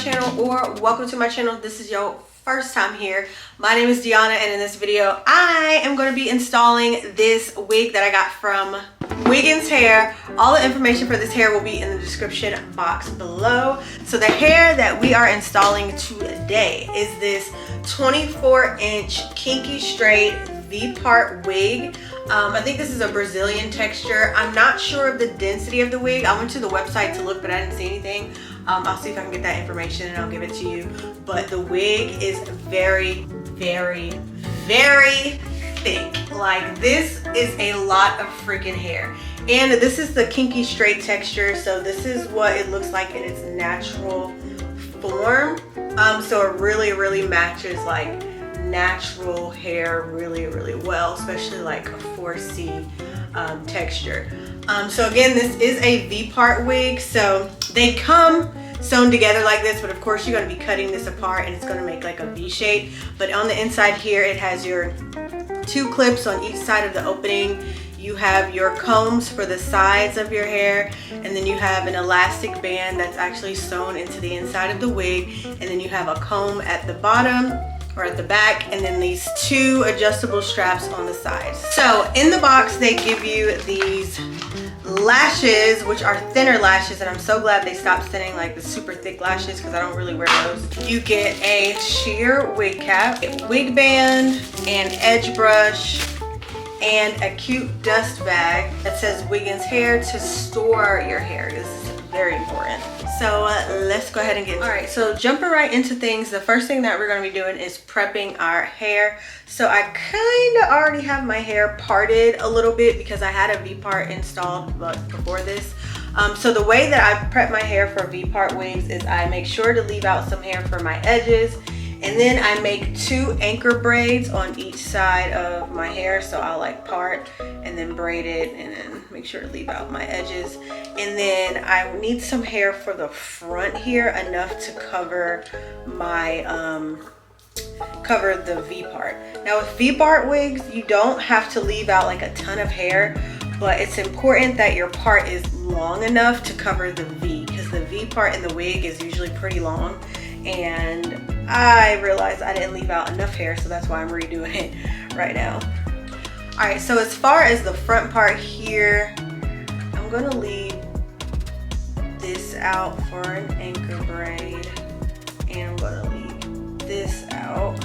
channel or welcome to my channel. This is your first time here. My name is Deanna, and in this video I am going to be installing this wig that I got from Wiggins Hair. All the information for this hair will be in the description box below. So the hair that we are installing today is this 24-inch kinky straight V-part wig. I think this is a Brazilian texture. I'm not sure of the density of the wig. I went to the website to look, but I didn't see anything. I'll see if I can get that information and I'll give it to you. But the wig is very, very, very thick. Like, this is a lot of freaking hair. And this is the kinky straight texture. So this is what it looks like in its natural form. So it really, really matches like natural hair really, really well, especially like a 4C texture. So again, this is a V-part wig, so they come sewn together like this, but of course you're going to be cutting this apart and it's going to make like a V shape. But on the inside here, it has your 2 clips on each side of the opening. You have your combs for the sides of your hair, and then you have an elastic band that's actually sewn into the inside of the wig, and then you have a comb at the bottom or at the back, and then these 2 adjustable straps on the sides. So in the box they give you these lashes, which are thinner lashes, and I'm so glad they stopped sending like the super thick lashes because I don't really wear those. You get a sheer wig cap, a wig band, an edge brush, and a cute dust bag that says Wiggins Hair to store your hair. This is very important. So let's go ahead and get into it. All right, so jumping right into things, the first thing that we're going to be doing is prepping our hair. So I kind of already have my hair parted a little bit because I had a V-part installed before this. So the way that I prep my hair for V-part wigs is I make sure to leave out some hair for my edges, and then I make 2 anchor braids on each side of my hair. So I'll like part and then braid it and then make sure to leave out my edges. And then I need some hair for the front here, enough to cover my cover the V-part. Now with V-part wigs, you don't have to leave out like a ton of hair, but it's important that your part is long enough to cover the V, because the V part in the wig is usually pretty long, and I realized I didn't leave out enough hair, so that's why I'm redoing it right now. All right, so as far as the front part here, I'm gonna leave this out for an anchor braid, and I'm gonna leave this out.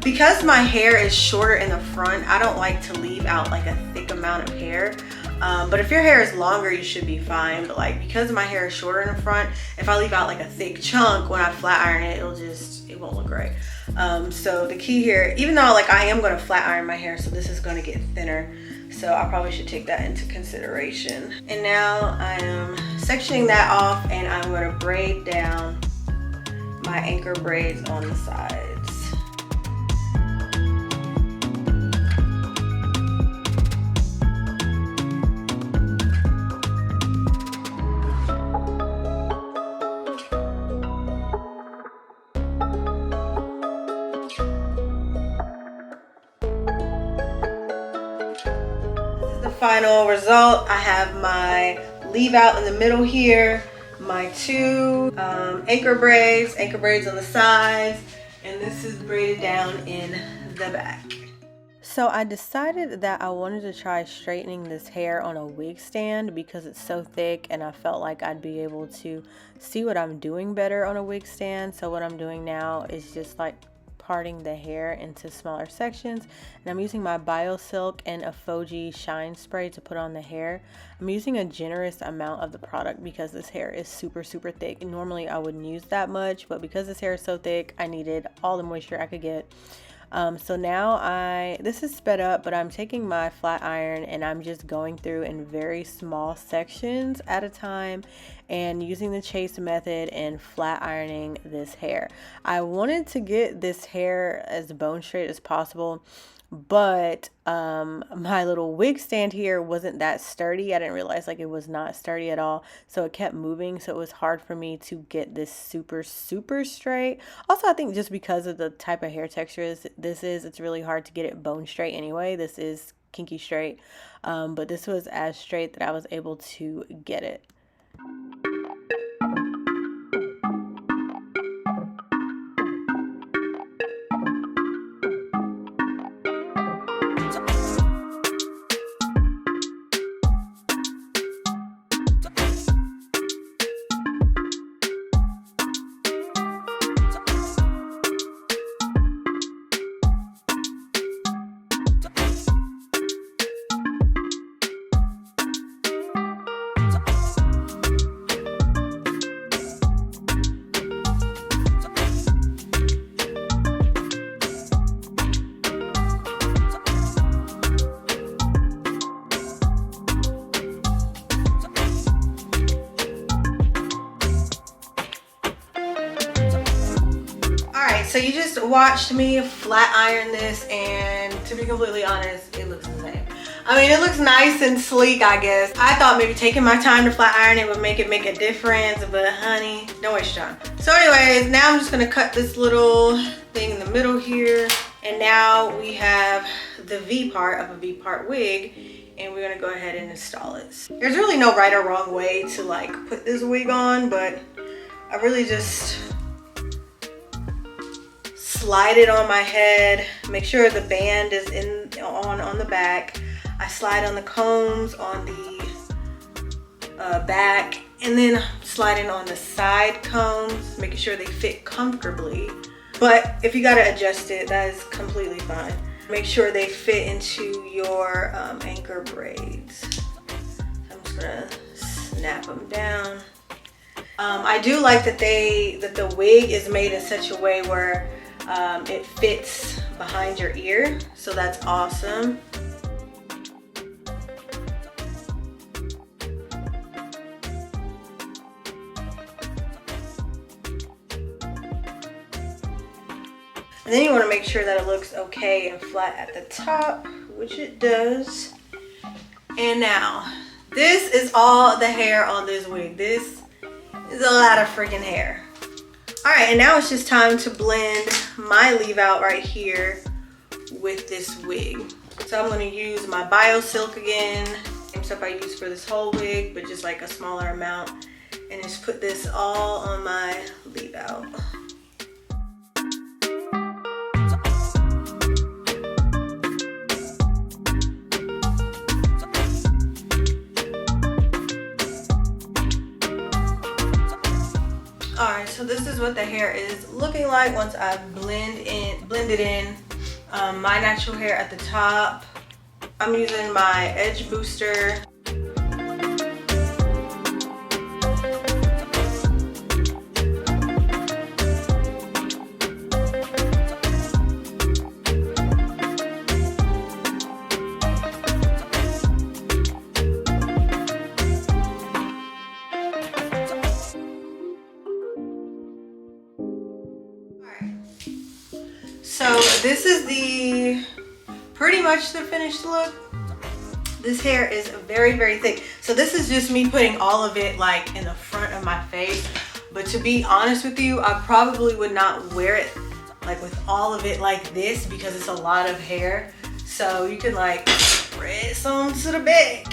Because my hair is shorter in the front, I don't like to leave out like a thick amount of hair. But if your hair is longer, you should be fine. But like, because my hair is shorter in the front, if I leave out like a thick chunk when I flat iron it, it won't look great. So the key here, even though like I am going to flat iron my hair, so this is going to get thinner, so I probably should take that into consideration. And now I am sectioning that off, and I'm going to braid down my anchor braids on the sides. Final result, I have my leave out in the middle here, my 2 anchor braids on the sides, and this is braided down in the back. So I decided that I wanted to try straightening this hair on a wig stand because it's so thick, and I felt like I'd be able to see what I'm doing better on a wig stand. So what I'm doing now is just like parting the hair into smaller sections, and I'm using my BioSilk and a Fuji shine spray to put on the hair. I'm using a generous amount of the product because this hair is super thick. Normally I wouldn't use that much, but because this hair is so thick, I needed all the moisture I could get. So now this is sped up, but I'm taking my flat iron and I'm just going through in very small sections at a time and using the chase method and flat ironing this hair. I wanted to get this hair as bone straight as possible, but my little wig stand here wasn't that sturdy. I didn't realize like it was not sturdy at all, so it kept moving, so it was hard for me to get this super straight. Also, I think just because of the type of hair texture this is, it's really hard to get it bone straight anyway. This is kinky straight, but this was as straight that I was able to get it. so you just watched me flat iron this, and to be completely honest, it looks the same. I mean, it looks nice and sleek, I guess. I thought maybe taking my time to flat iron it would make a difference, but honey, don't waste your time. So anyways, now I'm just gonna cut this little thing in the middle here, and now we have the V part of a V part wig, and we're gonna go ahead and install it. There's really no right or wrong way to like put this wig on, but I really just slide it on my head, make sure the band is on the back. I slide on the combs on the back, and then sliding on the side combs, making sure they fit comfortably. But if you gotta adjust it, that is completely fine. Make sure they fit into your anchor braids. I'm just gonna snap them down. I do like that the wig is made in such a way where it fits behind your ear, so that's awesome. And then you want to make sure that it looks okay and flat at the top, which it does. And now, this is all the hair on this wig. This is a lot of freaking hair. All right, and now it's just time to blend my leave out right here with this wig. So I'm going to use my Bio Silk again, same stuff I use for this whole wig, but just like a smaller amount, and just put this all on my leave out. Alright, so this is what the hair is looking like once I've blended in my natural hair at the top. I'm using my edge booster. So this is pretty much the finished look. This hair is very, very thick. So this is just me putting all of it like in the front of my face. But to be honest with you, I probably would not wear it like with all of it like this because it's a lot of hair. So you can like spread some to the back.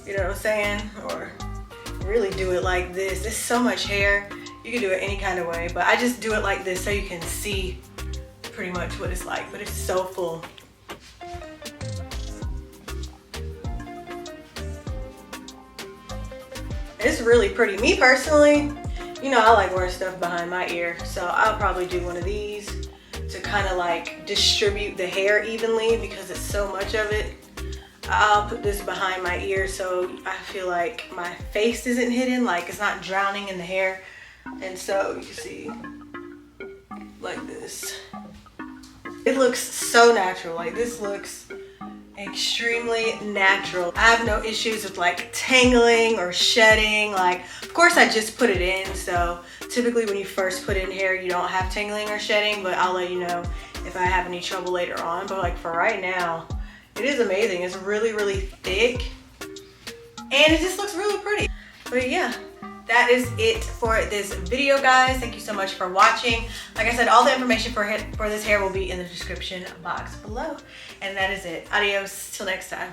You know what I'm saying? Or really do it like this. There's so much hair. You can do it any kind of way. But I just do it like this so you can see pretty much what it's like, but it's so full. It's really pretty. Me personally, you know, I like wearing stuff behind my ear, so I'll probably do one of these to kind of like distribute the hair evenly because it's so much of it. I'll put this behind my ear so I feel like my face isn't hidden, like it's not drowning in the hair. And so you can see like this. It looks so natural. Like this looks extremely natural. I have no issues with like tangling or shedding. Like, of course I just put it in, so typically when you first put in hair you don't have tangling or shedding, but I'll let you know if I have any trouble later on. But like for right now, it is amazing. It's really, really thick and it just looks really pretty. But yeah, that is it for this video, guys. Thank you so much for watching. Like I said, all the information for this hair will be in the description box below. And that is it. Adios till next time.